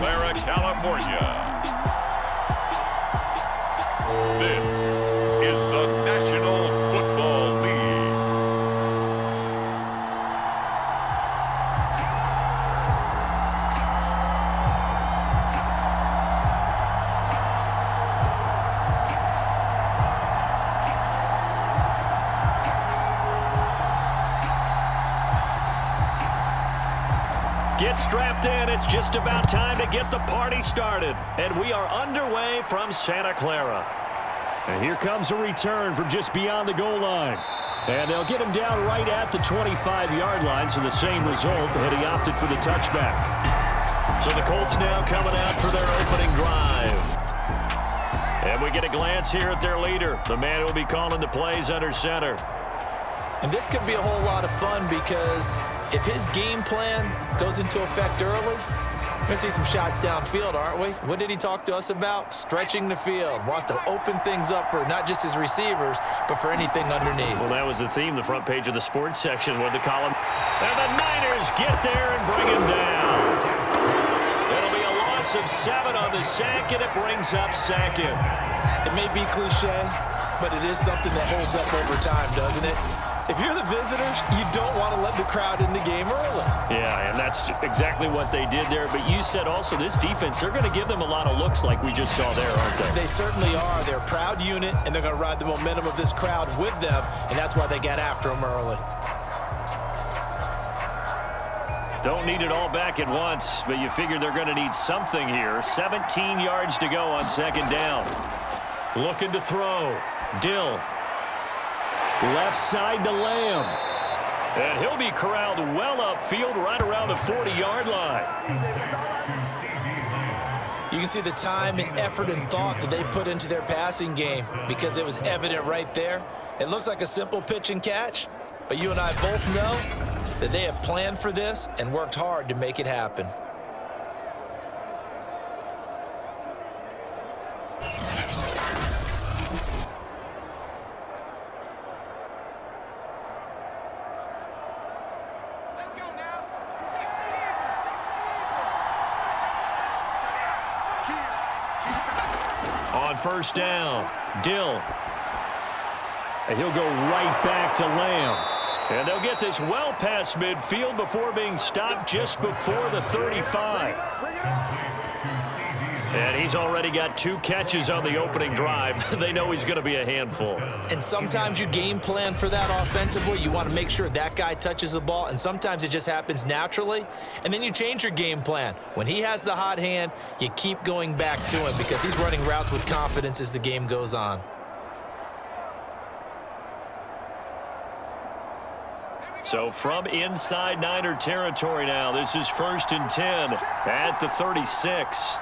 Clara, California. This is the National Football League. Get strapped in. It's just about time to get the party started. And we are underway from Santa Clara. And here comes a return from just beyond the goal line. And they'll get him down right at the 25-yard line, so the same result, but he opted for the touchback. So the Colts now coming out for their opening drive. And we get a glance here at their leader, the man who will be calling the plays under center. And this could be a whole lot of fun because if his game plan goes into effect early, we're going to see some shots downfield, aren't we? What did he talk to us about? Stretching the field. Wants to open things up for not just his receivers, but for anything underneath. Well, that was the theme, the front page of the sports section with the column. And the Niners get there and bring him down. It'll be a loss of 7 on the sack, and it brings up second. It may be cliche, but it is something that holds up over time, doesn't it? If you're the visitors, you don't want to let the crowd in the game early. Yeah, and that's exactly what they did there. But you said also this defense, they're going to give them a lot of looks like we just saw there, aren't they? They certainly are. They're a proud unit, and they're going to ride the momentum of this crowd with them, and that's why they got after them early. Don't need it all back at once, but you figure they're going to need something here. 17 yards to go on second down. Looking to throw. Dill. Left side to Lamb. And he'll be corralled well upfield right around the 40-yard line. You can see the time and effort and thought that they put into their passing game because it was evident right there. It looks like a simple pitch and catch, but you and I both know that they have planned for this and worked hard to make it happen. On first down, Dill. And he'll go right back to Lamb. And they'll get this well past midfield before being stopped just before the 35. And he's already got 2 catches on the opening drive. They know he's going to be a handful. And sometimes you game plan for that offensively. You want to make sure that guy touches the ball, and sometimes it just happens naturally. And then you change your game plan. When he has the hot hand, you keep going back to him because he's running routes with confidence as the game goes on. So from inside Niner territory now, this is 1st and 10 at the 36.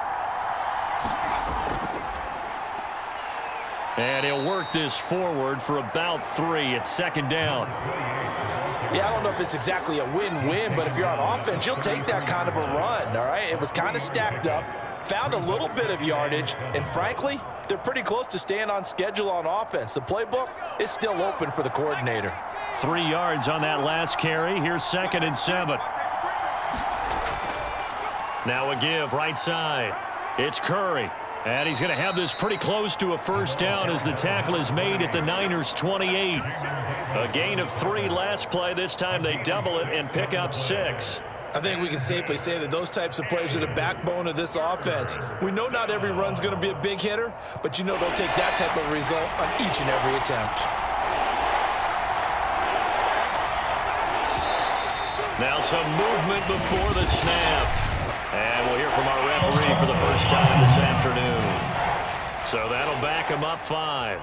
And he'll work this forward for about 3 at second down. Yeah, I don't know if it's exactly a win-win, but if you're on offense, you'll take that kind of a run, all right? It was kind of stacked up, found a little bit of yardage, and frankly, they're pretty close to staying on schedule on offense. The playbook is still open for the coordinator. 3 yards on that last carry. Here's 2nd and 7. Now a give right side. It's Curry. And he's going to have this pretty close to a first down as the tackle is made at the Niners' 28. A gain of 3 last play. This time they double it and pick up 6. I think we can safely say that those types of players are the backbone of this offense. We know not every run's going to be a big hitter, but you know they'll take that type of result on each and every attempt. Now some movement before the snap. And we'll hear from our referee for the first time this afternoon. So that'll back him up 5.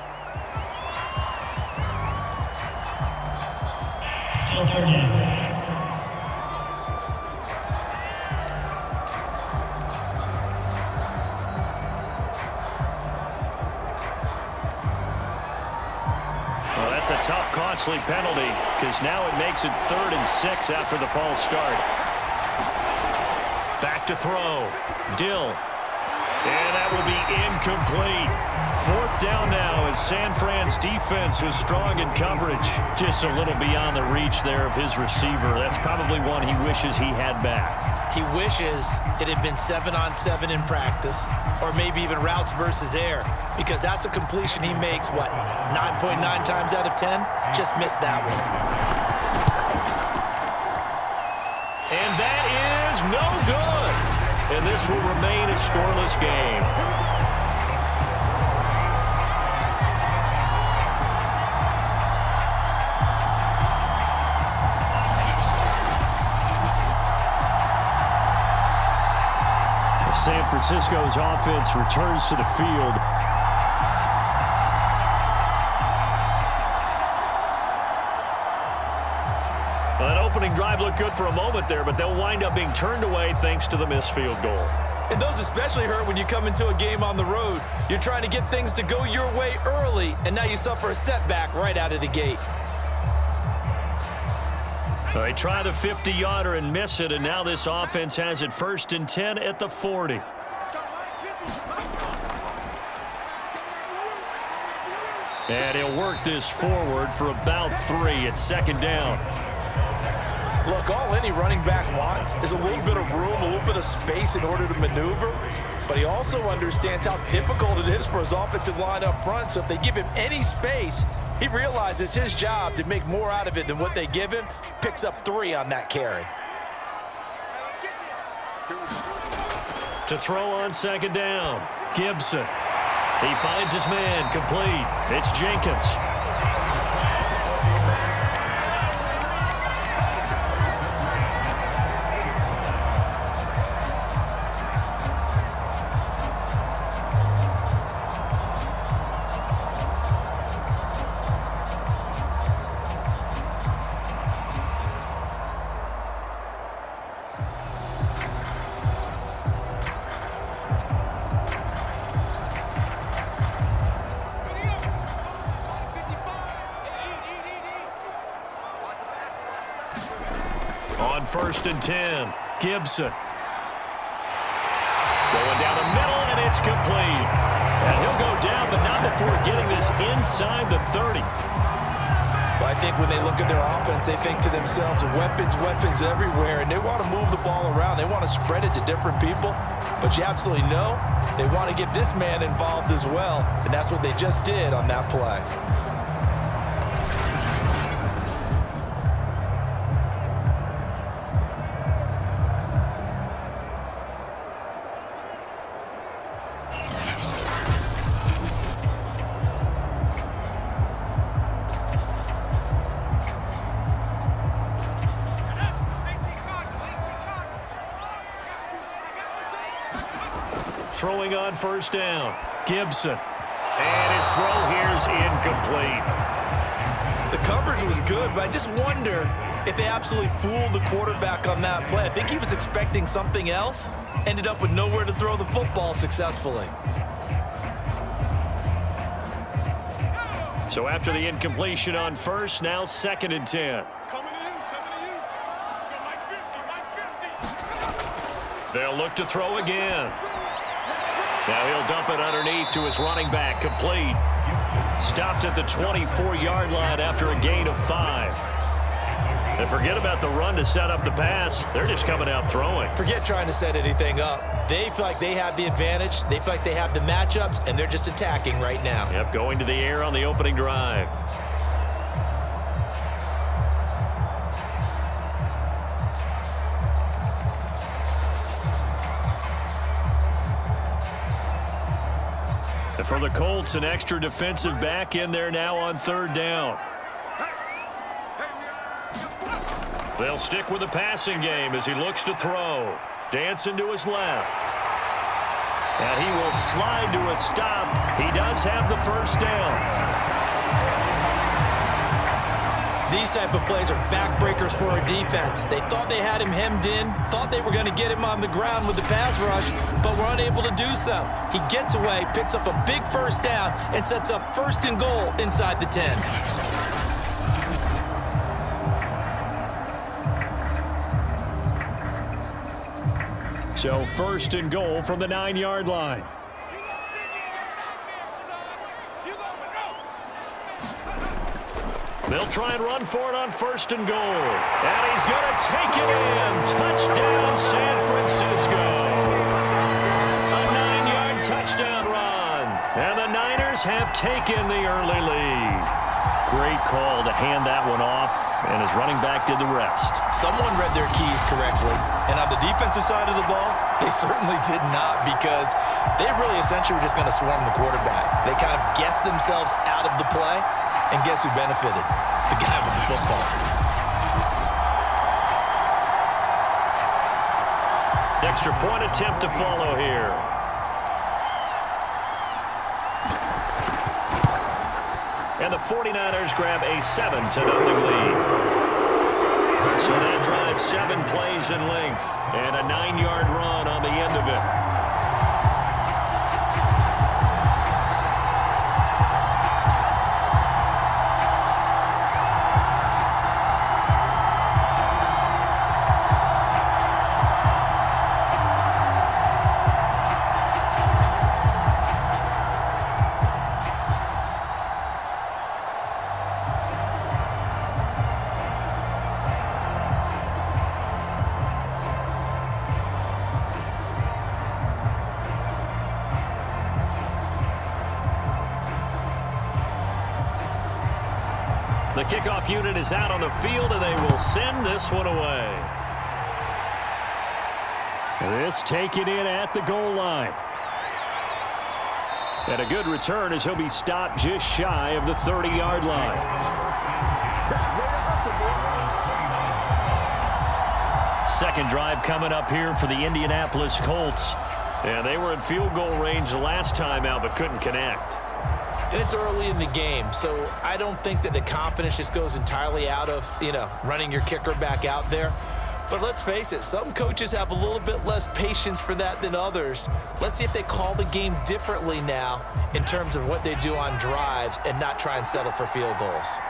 Still 30. That's a tough, costly penalty because now it makes it 3rd and 6 after the false start. Back to throw. Dill. And that will be incomplete. 4th down now as San Fran's defense was strong in coverage. Just a little beyond the reach there of his receiver. That's probably one he wishes he had back. He wishes it had been 7-on-7 in practice, or maybe even routes versus air, because that's a completion he makes, what, 9.9 times out of 10? Just missed that one. And that is no good. And this will remain a scoreless game. San Francisco's offense returns to the field. That opening drive looked good for a moment there, but they'll wind up being turned away thanks to the missed field goal. And those especially hurt when you come into a game on the road. You're trying to get things to go your way early, and now you suffer a setback right out of the gate. They try the 50-yarder and miss it, and now this offense has it 1st and 10 at the 40. And he'll work this forward for about 3 at 2nd down. Look, all any running back wants is a little bit of room, a little bit of space in order to maneuver. But he also understands how difficult it is for his offensive line up front. So if they give him any space, he realizes his job to make more out of it than what they give him. Picks up 3 on that carry. To throw on 2nd down, Gibson. He finds his man, complete. It's Jenkins. On 1st and 10, Gibson. Going down the middle, and it's complete. And he'll go down, but not before getting this inside the 30. Well, I think when they look at their offense, they think to themselves, weapons, weapons everywhere, and they want to move the ball around. They want to spread it to different people. But you absolutely know they want to get this man involved as well, and that's what they just did on that play. Throwing on 1st down, Gibson. And his throw here's incomplete. The coverage was good, but I just wonder if they absolutely fooled the quarterback on that play. I think he was expecting something else, ended up with nowhere to throw the football successfully. So after the incompletion on 1st, now 2nd and 10. They'll look to throw again. Now he'll dump it underneath to his running back, complete. Stopped at the 24-yard line after a gain of 5. And forget about the run to set up the pass. They're just coming out throwing. Forget trying to set anything up. They feel like they have the advantage. They feel like they have the matchups, and they're just attacking right now. Yep, going to the air on the opening drive. And for the Colts, an extra defensive back in there now on 3rd down. They'll stick with the passing game as he looks to throw. Dancing to his left. And he will slide to a stop. He does have the 1st down. These type of plays are backbreakers for our defense. They thought they had him hemmed in, thought they were going to get him on the ground with the pass rush, but were unable to do so. He gets away, picks up a big 1st down, and sets up 1st and goal inside the 10. So 1st and goal from the 9-yard line. They'll try and run for it on 1st and goal. And he's going to take it in. Touchdown, San Francisco. Bears have taken the early lead. Great call to hand that one off, and his running back did the rest. Someone read their keys correctly, and on the defensive side of the ball, they certainly did not, because they really essentially were just going to swarm the quarterback. They kind of guessed themselves out of the play, and guess who benefited? The guy with the football. Extra point attempt to follow here. And the 49ers grab a 7-0 lead. So that drives 7 plays in length and a 9-yard run on the end of it. The kickoff unit is out on the field, and they will send this one away. This taken in at the goal line. And a good return as he'll be stopped just shy of the 30-yard line. Second drive coming up here for the Indianapolis Colts. And they were in field goal range the last time out, but couldn't connect. And it's early in the game, so I don't think that the confidence just goes entirely out of, running your kicker back out there. But let's face it, some coaches have a little bit less patience for that than others. Let's see if they call the game differently now in terms of what they do on drives and not try and settle for field goals.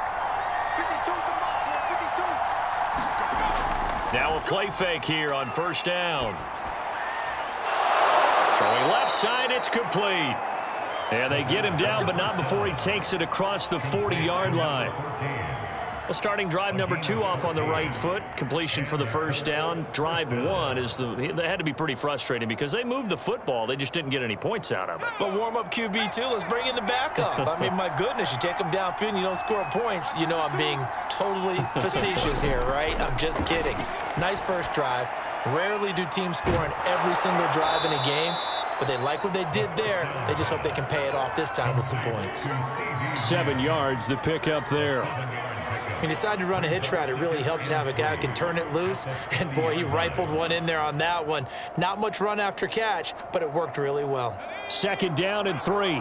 Now a play fake here on first down. Throwing left side, it's complete. And they get him down, but not before he takes it across the 40-yard line. Well, starting drive number 2 off on the right foot. Completion for the first down. Drive 1 they had to be pretty frustrating because they moved the football. They just didn't get any points out of it. But warm-up QB, too. Let's bring in the backup. I mean, my goodness, you take them downfield and you don't score points. You know I'm being totally facetious here, right? I'm just kidding. Nice first drive. Rarely do teams score on every single drive in a game. But they like what they did there. They just hope they can pay it off this time with some points. 7 yards, the pickup there. He decided to run a hitch route. It really helps to have a guy who can turn it loose. And, boy, he rifled one in there on that one. Not much run after catch, but it worked really well. Second down and 3.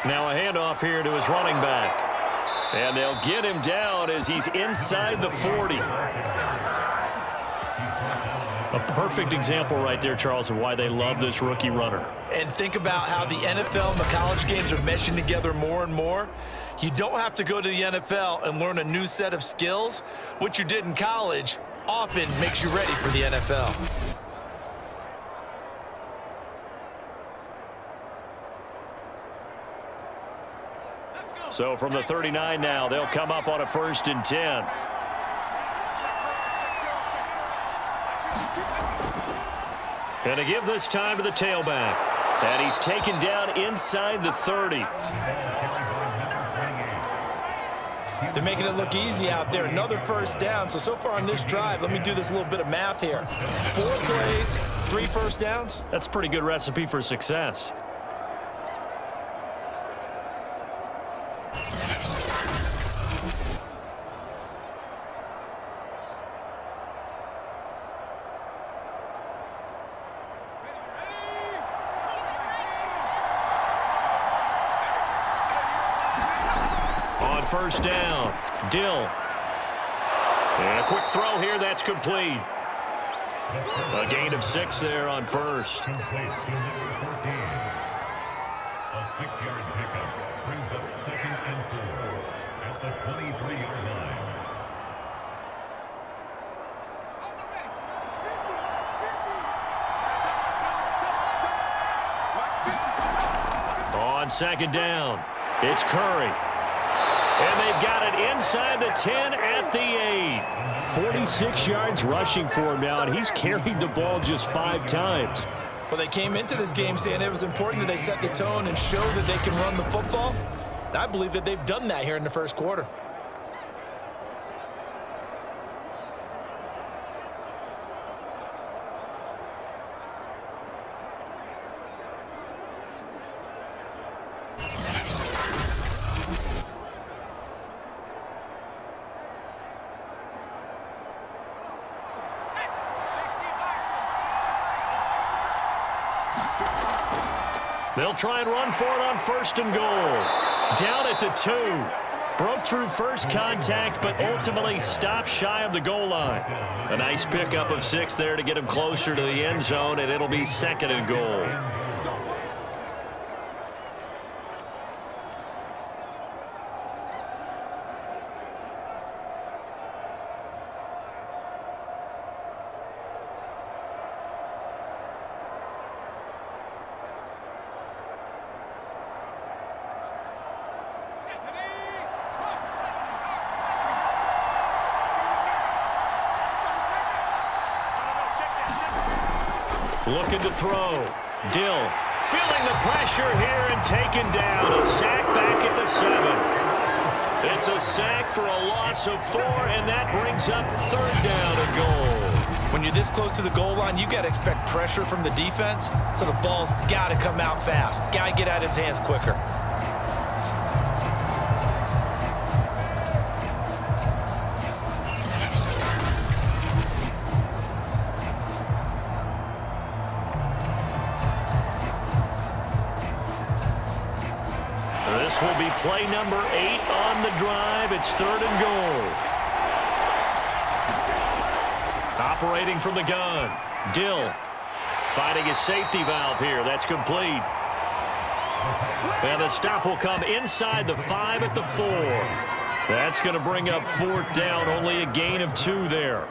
Now a handoff here to his running back. And they'll get him down as he's inside the 40. A perfect example right there, Charles, of why they love this rookie runner. And think about how the NFL and the college games are meshing together more and more. You don't have to go to the NFL and learn a new set of skills. What you did in college often makes you ready for the NFL. So from the 39 now, they'll come up on a 1st and 10. And to give this time to the tailback. And he's taken down inside the 30. They're making it look easy out there. Another first down. So far on this drive, let me do this little bit of math here. 4 plays, 3 first downs. That's a pretty good recipe for success. First down, Dill. And a quick throw here, that's complete. A gain of 6 there on first. A 6-yard pickup brings up 2nd and 4 at the 23-yard line. On second down, it's Curry. And they've got it inside the 10 at the 8. 46 yards rushing for him now, and he's carried the ball just 5 times. Well, they came into this game saying it was important that they set the tone and show that they can run the football. And I believe that they've done that here in the first quarter. They'll try and run for it on 1st and goal. Down at the 2. Broke through first contact, but ultimately stopped shy of the goal line. A nice pickup of 6 there to get him closer to the end zone, and it'll be 2nd and goal. Looking to throw. Dill feeling the pressure here and taken down. A sack back at the 7. It's a sack for a loss of 4, and that brings up 3rd down and goal. When you're this close to the goal line, you got to expect pressure from the defense, so the ball's got to come out fast. Got to get out of his hands quicker. This will be play number 8 on the drive. It's 3rd and goal. Operating from the gun. Dill finding his safety valve here. That's complete. And the stop will come inside the 5 at the 4. That's going to bring up 4th down. Only a gain of 2 there.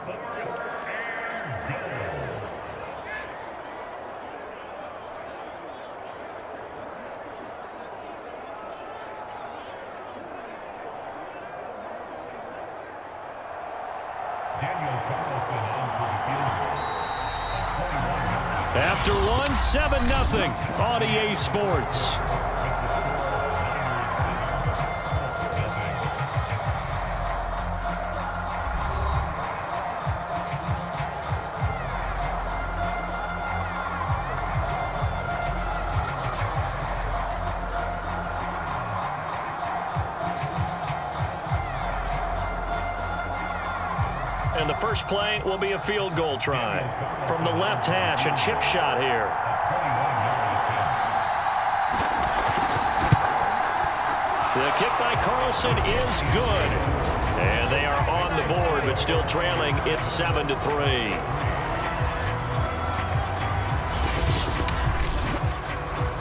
After one, 7-0 on EA Sports. And the first play will be a field goal try. From the left hash, a chip shot here. The kick by Carlson is good. And they are on the board, but still trailing. It's 7-3.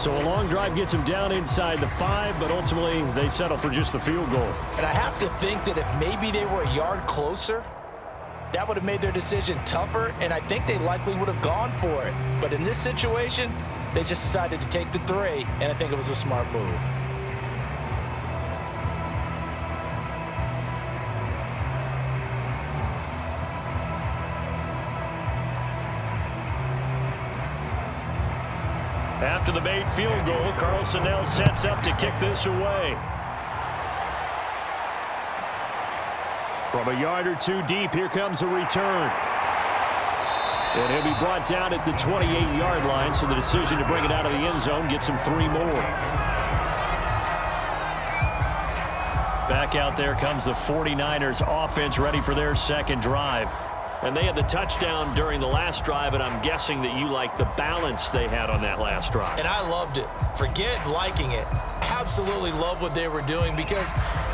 So a long drive gets them down inside the 5, but ultimately they settle for just the field goal. And I have to think that if maybe they were a yard closer, that would have made their decision tougher, and I think they likely would have gone for it. But in this situation, they just decided to take the 3, and I think it was a smart move. After the made field goal, Carlson now sets up to kick this away. From a yard or 2 deep, here comes a return. And he'll be brought down at the 28-yard line, so the decision to bring it out of the end zone gets him 3 more. Back out there comes the 49ers offense, ready for their second drive. And they had the touchdown during the last drive, and I'm guessing that you like the balance they had on that last drive. And I loved it. Forget liking it. Absolutely love what they were doing, because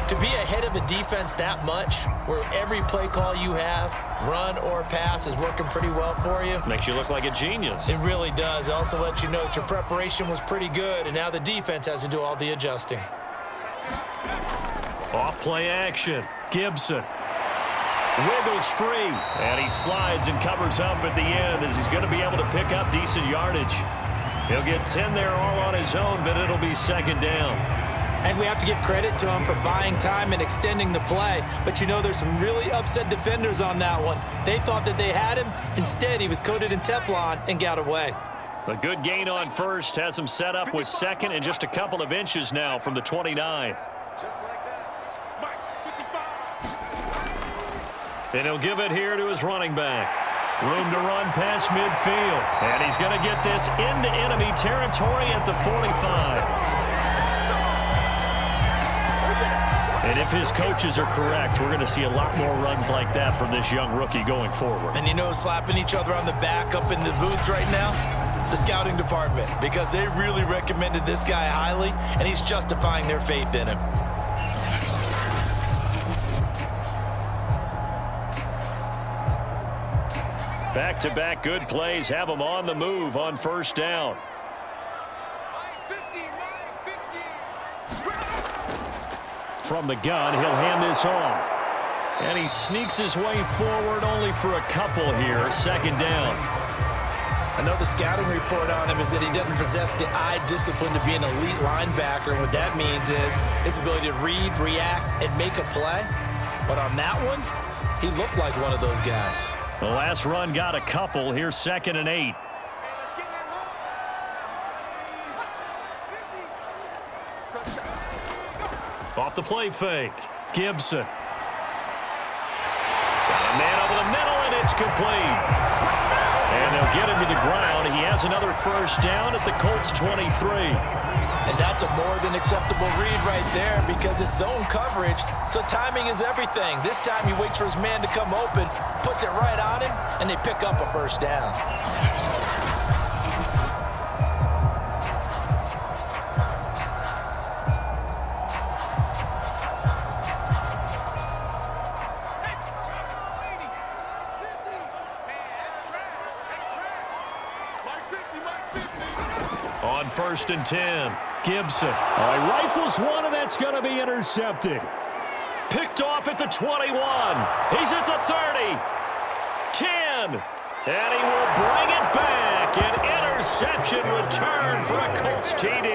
to be ahead of a defense that much, where every play call you have, run or pass, is working pretty well for you. Makes you look like a genius. It really does. It also lets you know that your preparation was pretty good, and now the defense has to do all the adjusting. Off play action. Gibson wiggles free, and he slides and covers up at the end as he's going to be able to pick up decent yardage. He'll get 10 there all on his own, but it'll be 2nd down. And we have to give credit to him for buying time and extending the play. But you know, there's some really upset defenders on that one. They thought that they had him. Instead, he was coated in Teflon and got away. A good gain on first has him set up with second and just a couple of inches now from the 29. Just like that. Mike, 55. And he'll give it here to his running back. Room to run past midfield. And he's going to get this into enemy territory at the 45. And if his coaches are correct, we're going to see a lot more runs like that from this young rookie going forward. And you know, slapping each other on the back up in the boots right now? The scouting department, because they really recommended this guy highly, and he's justifying their faith in him. Back-to-back good plays have him on the move on first down. From the gun, he'll hand this off. And he sneaks his way forward only for a couple here. Second down. I know the scouting report on him is that he doesn't possess the eye discipline to be an elite linebacker. And what that means is his ability to read, react, and make a play. But on that one, he looked like one of those guys. The last run got a couple. Here's 2nd and 8. Off the play fake. Gibson. Got a man over the middle, and it's complete. And they'll get him to the ground. He has another first down at the Colts 23. And that's a more than acceptable read right there because it's zone coverage, so timing is everything. This time he waits for his man to come open, puts it right on him, and they pick up a first down. On 1st and 10, Gibson. Rifles one, and that's going to be intercepted. Picked off at the 21. He's at the 30. 10. And he will bring it back. An interception return for a Colts TD.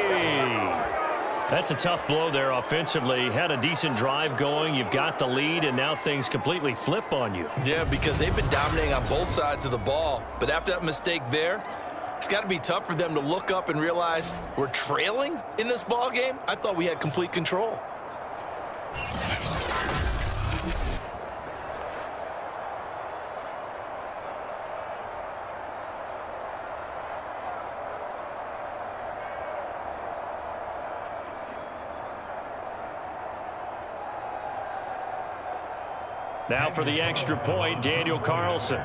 That's a tough blow there offensively. Had a decent drive going. You've got the lead, and now things completely flip on you. Yeah, because they've been dominating on both sides of the ball. But after that mistake there, it's got to be tough for them to look up and realize we're trailing in this ball game. I thought we had complete control. Now for the extra point, Daniel Carlson.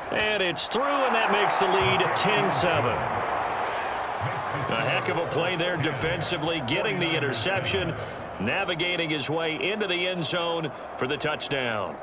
And it's through, and that makes the lead 10-7. A heck of a play there defensively, getting the interception, navigating his way into the end zone for the touchdown.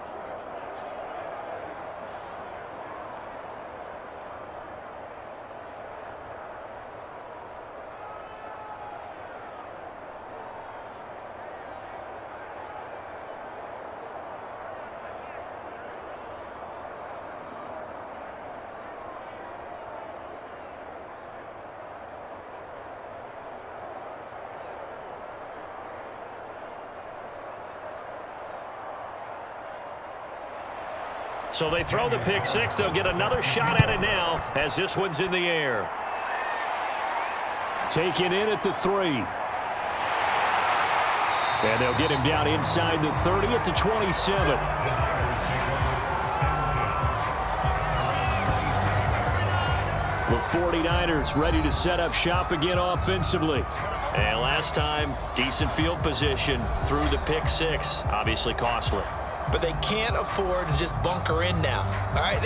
So they throw the pick six. They'll get another shot at it now as this one's in the air. Taken in at the 3. And they'll get him down inside the 30 at the 27. The 49ers ready to set up shop again offensively. And last time, decent field position through the pick six. Obviously costly. But they can't afford to just bunker in now. All right,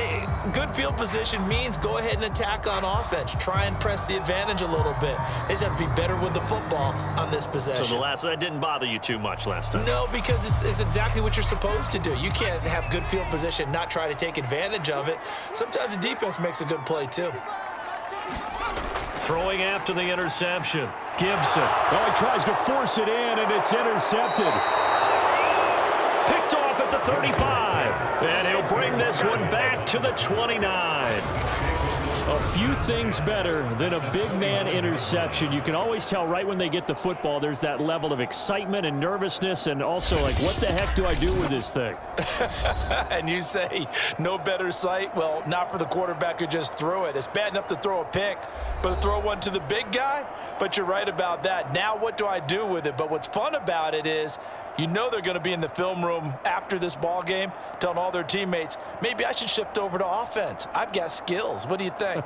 good field position means go ahead and attack on offense. Try and press the advantage a little bit. They just have to be better with the football on this possession. So that didn't bother you too much last time? No, because it's exactly what you're supposed to do. You can't have good field position, not try to take advantage of it. Sometimes the defense makes a good play too. Throwing after the interception. Gibson. Oh, he tries to force it in, and it's intercepted. Picked off at the 35. And he'll bring this one back to the 29. A few things better than a big man interception. You can always tell right when they get the football, there's that level of excitement and nervousness and also like, what the heck do I do with this thing? And you say no better sight? Well, not for the quarterback who just threw it. It's bad enough to throw a pick, but to throw one to the big guy? But you're right about that. Now what do I do with it? But what's fun about it is you know they're going to be in the film room after this ball game telling all their teammates, maybe I should shift over to offense. I've got skills. What do you think?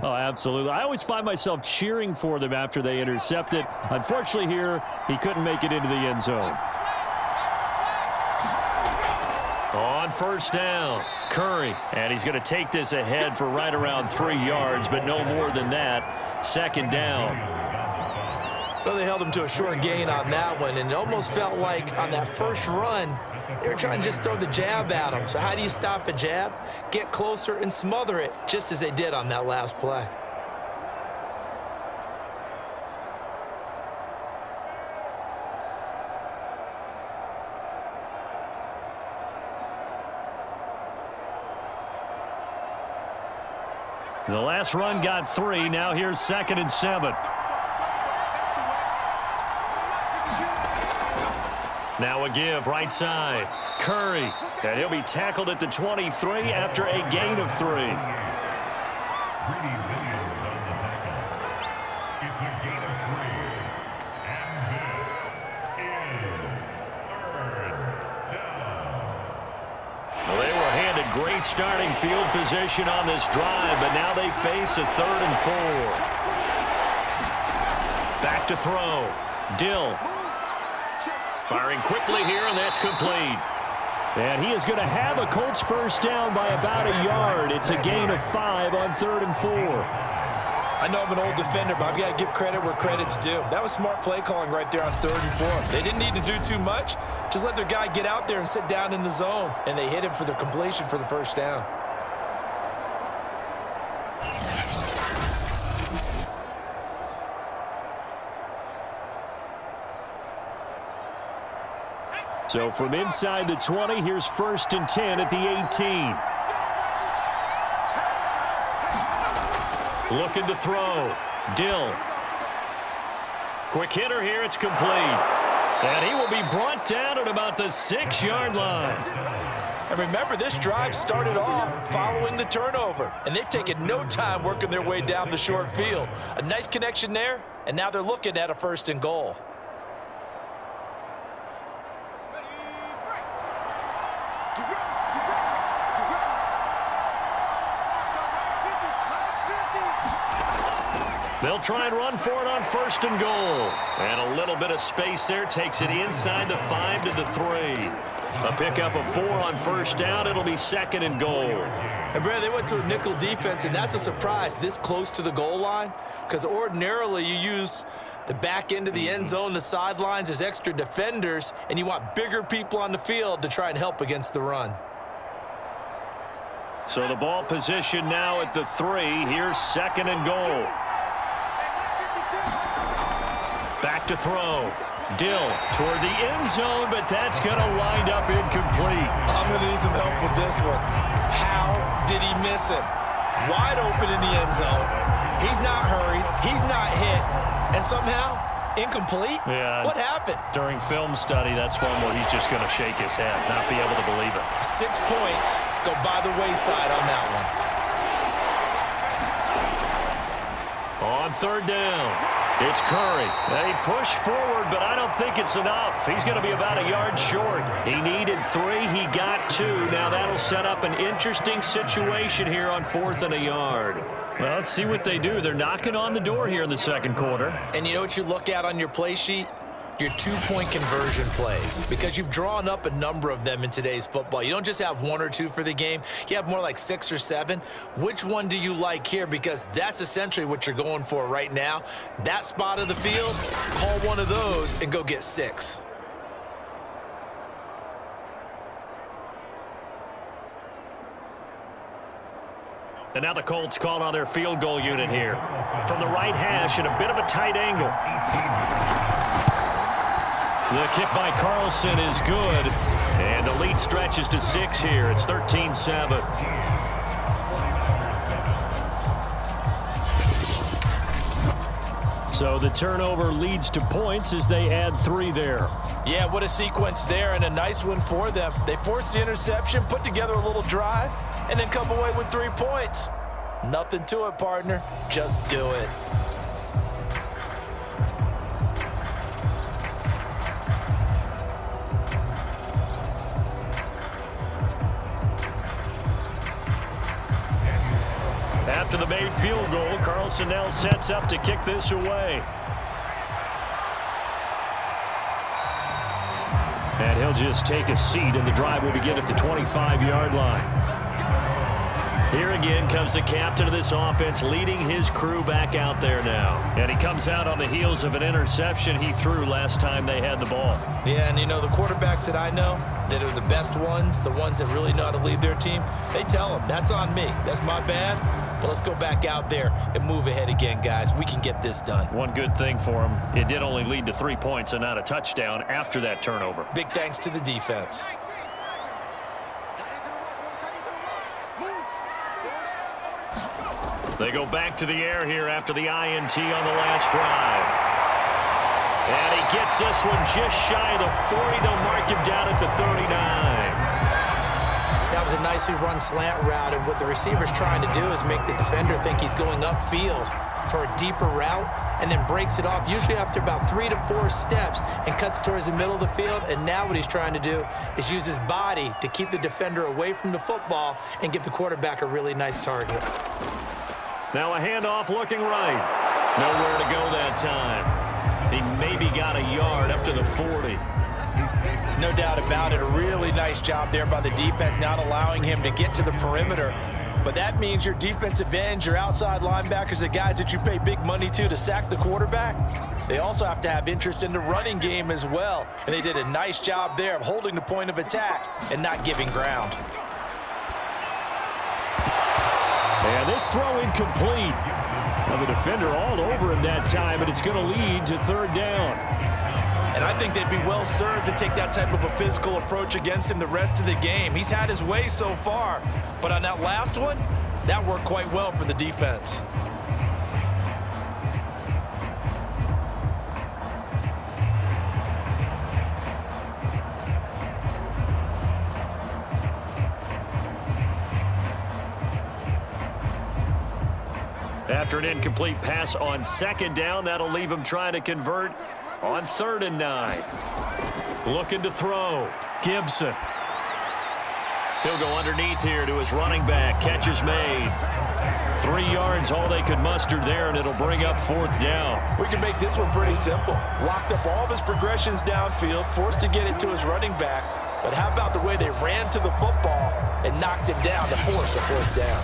Oh, absolutely. I always find myself cheering for them after they intercept it. Unfortunately here, he couldn't make it into the end zone. On first down, Curry. And he's going to take this ahead for right around 3 yards, but no more than that. Second down. Well, they held him to a short gain on that one, and it almost felt like on that first run, they were trying to just throw the jab at him. So how do you stop a jab? Get closer and smother it, just as they did on that last play. The last run got 3. Now here's 2nd and 7. Now a give, right side. Curry. And he'll be tackled at the 23 after a gain of 3. Williams on the tackle. It's a gain of 3. And this is 3rd down. Well, they were handed great starting field position on this drive, but now they face a 3rd and 4. Back to throw. Dill. Firing quickly here, and that's complete. And he is going to have a Colts first down by about a yard. It's a gain of 5 on 3rd and 4. I know I'm an old defender, but I've got to give credit where credit's due. That was smart play calling right there on 3rd and 4. They didn't need to do too much. Just let their guy get out there and sit down in the zone, and they hit him for the completion for the first down. So from inside the 20, here's 1st and 10 at the 18. Looking to throw. Dill. Quick hitter here. It's complete. And he will be brought down at about the 6-yard line. And remember, this drive started off following the turnover, and they've taken no time working their way down the short field. A nice connection there, and now they're looking at a 1st and goal. They'll try and run for it on 1st and goal. And a little bit of space there takes it inside the 5 to the 3. A pickup of 4 on 1st down. It'll be 2nd and goal. And, Brad, they went to a nickel defense, and that's a surprise this close to the goal line, because ordinarily you use the back end of the end zone, the sidelines as extra defenders, and you want bigger people on the field to try and help against the run. So the ball position now at the 3. Here's 2nd and goal. Back to throw. Dill toward the end zone, but that's going to wind up incomplete. I'm going to need some help with this one. How did he miss him? Wide open in the end zone. He's not hurried. He's not hit. And somehow, incomplete? Yeah. What happened? During film study, that's one where he's just going to shake his head, not be able to believe it. 6 points go by the wayside on that one. On 3rd down. It's Curry. They push forward, but I don't think it's enough. He's going to be about a yard short. He needed 3. He got 2. Now that'll set up an interesting situation here on 4th and a yard. Well, let's see what they do. They're knocking on the door here in the 2nd quarter. And you know what you look at on your play sheet? Your 2-point conversion plays, because you've drawn up a number of them in today's football. You don't just have 1 or 2 for the game. You have more like 6 or 7. Which one do you like here? Because that's essentially what you're going for right now. That spot of the field, call one of those and go get 6. And now the Colts call on their field goal unit here. From the right hash at a bit of a tight angle. The kick by Carlson is good. And the lead stretches to 6 here. It's 13-7. So the turnover leads to points as they add 3 there. Yeah, what a sequence there, and a nice one for them. They forced the interception, put together a little drive, and then come away with 3 points. Nothing to it, partner. Just do it. After the made field goal, Carlson now sets up to kick this away. And he'll just take a seat, and the drive will begin at the 25-yard line. Here again comes the captain of this offense, leading his crew back out there now. And he comes out on the heels of an interception he threw last time they had the ball. Yeah, and you know, the quarterbacks that I know that are the best ones, the ones that really know how to lead their team, they tell them, that's on me. That's my bad. But let's go back out there and move ahead again, guys. We can get this done. One good thing for him, it did only lead to 3 points and not a touchdown after that turnover. Big thanks to the defense. They go back to the air here after the INT on the last drive. And he gets this one just shy of the 40. They'll mark him down at the 39. That was a nicely run slant route, and what the receiver's trying to do is make the defender think he's going upfield for a deeper route, and then breaks it off, usually after about 3 to 4 steps, and cuts towards the middle of the field. And now what he's trying to do is use his body to keep the defender away from the football and give the quarterback a really nice target. Now a handoff looking right. Nowhere to go that time. He maybe got a yard up to the 40. No doubt about it. A really nice job there by the defense, not allowing him to get to the perimeter. But that means your defensive ends, your outside linebackers, the guys that you pay big money to sack the quarterback, they also have to have interest in the running game as well. And they did a nice job there of holding the point of attack and not giving ground. And this throw incomplete. Now the defender all over him that time, but it's going to lead to 3rd down. And I think they'd be well served to take that type of a physical approach against him the rest of the game. He's had his way so far, but on that last one, that worked quite well for the defense. After an incomplete pass on 2nd down, that'll leave him trying to convert on 3rd and 9. Looking to throw. Gibson. He'll go underneath here to his running back. Catch is made. 3 yards, all they could muster there, and it'll bring up 4th down. We can make this one pretty simple. Locked up all of his progressions downfield, forced to get it to his running back. But how about the way they ran to the football and knocked him down to force a 4th down?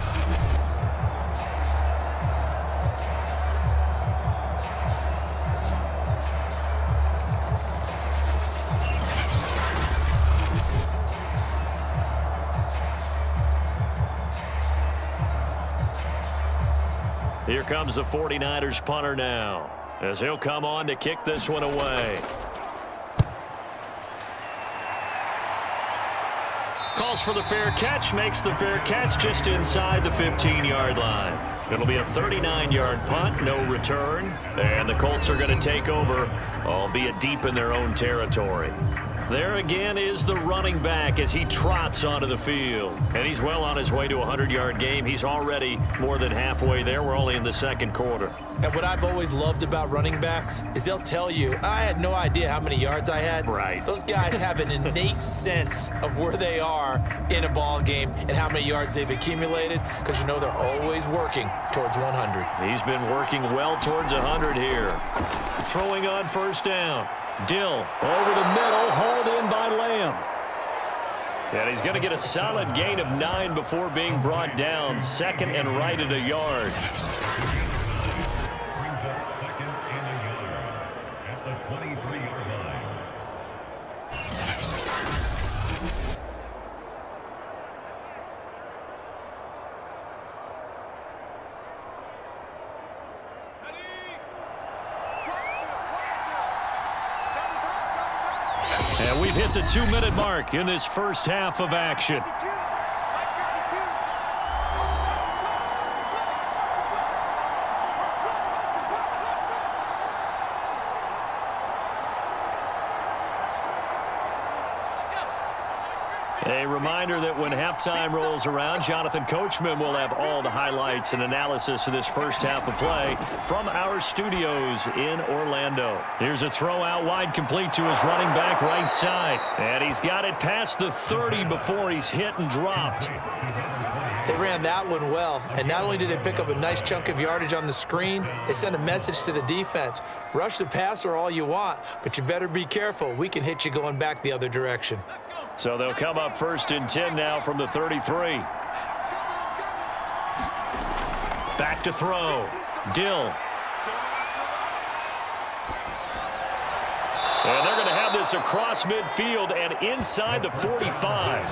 Here comes the 49ers punter now, as he'll come on to kick this one away. Calls for the fair catch, makes the fair catch just inside the 15-yard line. It'll be a 39-yard punt, no return, and the Colts are going to take over, albeit deep in their own territory. There again is the running back as he trots onto the field. And he's well on his way to a 100-yard game. He's already more than halfway there. We're only in the 2nd quarter. And what I've always loved about running backs is they'll tell you, I had no idea how many yards I had. Right. Those guys have an innate sense of where they are in a ball game and how many yards they've accumulated, because you know they're always working towards 100. He's been working well towards 100 here. Throwing on 1st down. Dill over the middle, hauled in by Lamb. And he's going to get a solid gain of 9 before being brought down. 2nd and right at a yard. Brings up 2nd and a yard at the 23-yard line. And we've hit the 2-minute mark in this first half of action. A reminder that when halftime rolls around, Jonathan Coachman will have all the highlights and analysis of this first half of play from our studios in Orlando. Here's a throw out wide, complete to his running back right side. And he's got it past the 30 before he's hit and dropped. They ran that one well, and not only did they pick up a nice chunk of yardage on the screen, they sent a message to the defense. Rush the passer all you want, but you better be careful. We can hit you going back the other direction. So they'll come up 1st and 10 now from the 33. Back to throw. Dill. And they're going to have this across midfield and inside the 45.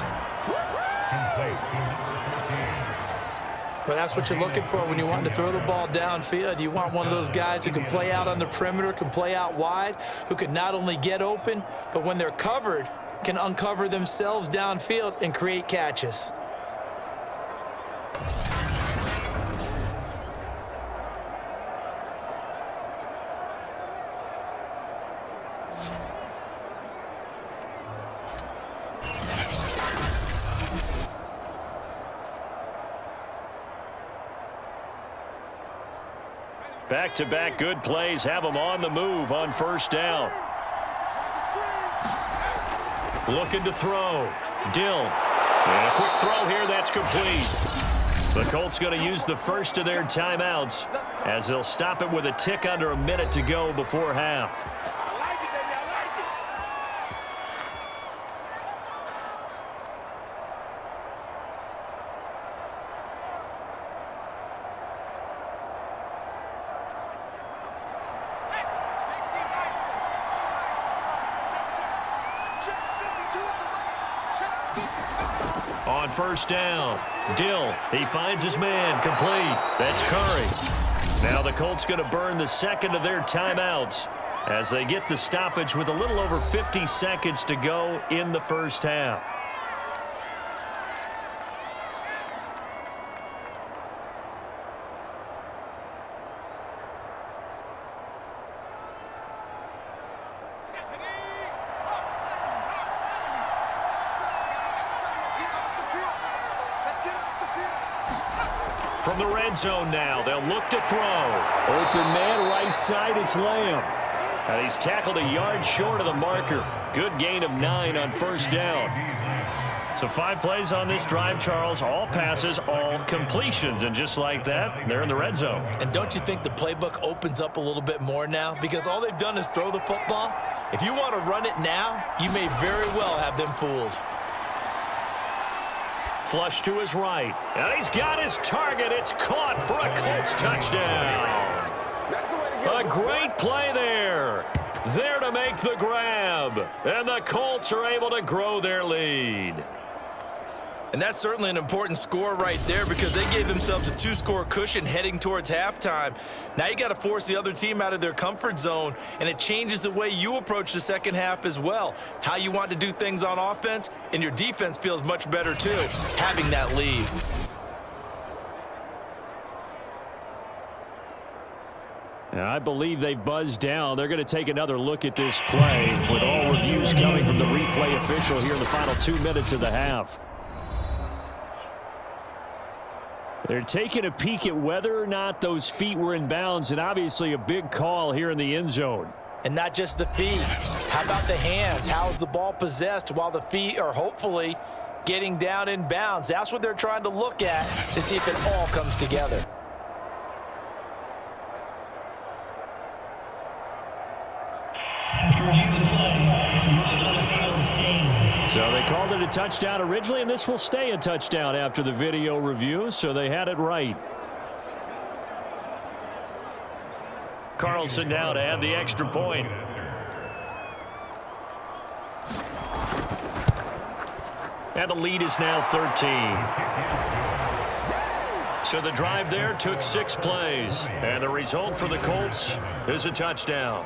Well, that's what you're looking for when you want to throw the ball downfield. You want one of those guys who can play out on the perimeter, can play out wide, who can not only get open, but when they're covered, can uncover themselves downfield and create catches. Back-to-back good plays have them on the move on 1st down. Looking to throw. Dill. And a quick throw here. That's complete. The Colts going to use the first of their timeouts as they'll stop it with a tick under a minute to go before half. On 1st down, Dill, he finds his man, complete. That's Curry. Now the Colts going to burn the second of their timeouts as they get the stoppage with a little over 50 seconds to go in the first half. From the red zone now, they'll look to throw. Open man right side, it's Lamb. And he's tackled a yard short of the marker. Good gain of 9 on 1st down. So 5 plays on this drive, Charles. All passes, all completions. And just like that, they're in the red zone. And don't you think the playbook opens up a little bit more now? Because all they've done is throw the football. If you want to run it now, you may very well have them fooled. Flush to his right. And he's got his target. It's caught for a Colts touchdown. A great play there. There to make the grab. And the Colts are able to grow their lead. And that's certainly an important score right there because they gave themselves a 2-score cushion heading towards halftime. Now you got to force the other team out of their comfort zone, and it changes the way you approach the second half as well. How you want to do things on offense, and your defense feels much better too, having that lead. And I believe they've buzzed down. They're going to take another look at this play with all reviews coming from the replay official here in the final 2 minutes of the half. They're taking a peek at whether or not those feet were in bounds, and obviously a big call here in the end zone. And not just the feet. How about the hands? How is the ball possessed while the feet are hopefully getting down in bounds? That's what they're trying to look at to see if it all comes together. After review the play, running on the field stands. So they called it a touchdown originally, and this will stay a touchdown after the video review, so they had it right. Carlson now to add the extra point. And the lead is now 13. So the drive there took 6 plays, and the result for the Colts is a touchdown.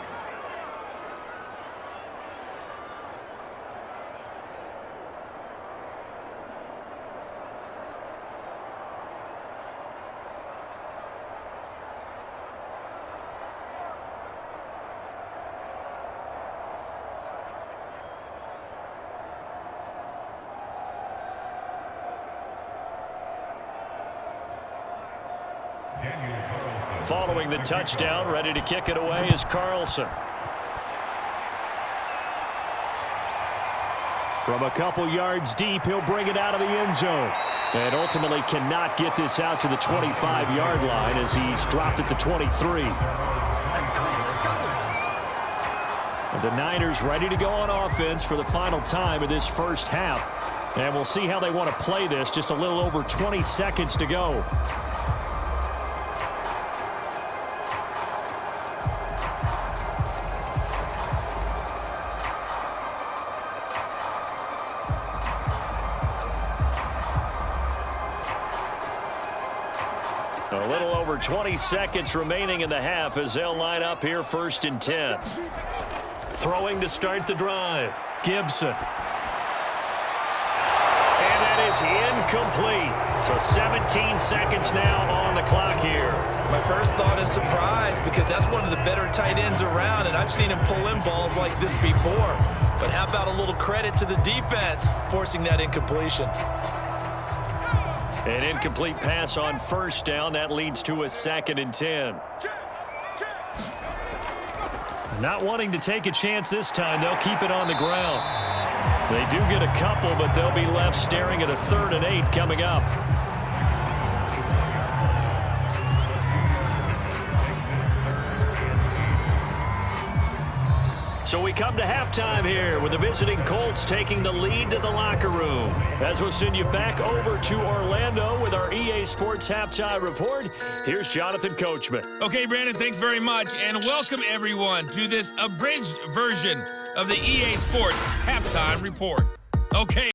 Following the touchdown, ready to kick it away is Carlson. From a couple yards deep, he'll bring it out of the end zone. And ultimately cannot get this out to the 25-yard line as he's dropped at the 23. The Niners ready to go on offense for the final time of this first half. And we'll see how they want to play this. Just a little over 20 seconds to go. A little over 20 seconds remaining in the half as they'll line up here 1st and 10. Throwing to start the drive. Gibson. And that is incomplete. So 17 seconds now on the clock here. My first thought is surprise because that's one of the better tight ends around, and I've seen him pull in balls like this before. But how about a little credit to the defense forcing that incompletion? An incomplete pass on 1st down. That leads to a 2nd and 10. Not wanting to take a chance this time, they'll keep it on the ground. They do get a couple, but they'll be left staring at a 3rd and 8 coming up. So we come to halftime here with the visiting Colts taking the lead to the locker room. As we'll send you back over to Orlando with our EA Sports Halftime Report, here's Jonathan Coachman. Okay, Brandon, thanks very much, and welcome everyone to this abridged version of the EA Sports Halftime Report. Okay.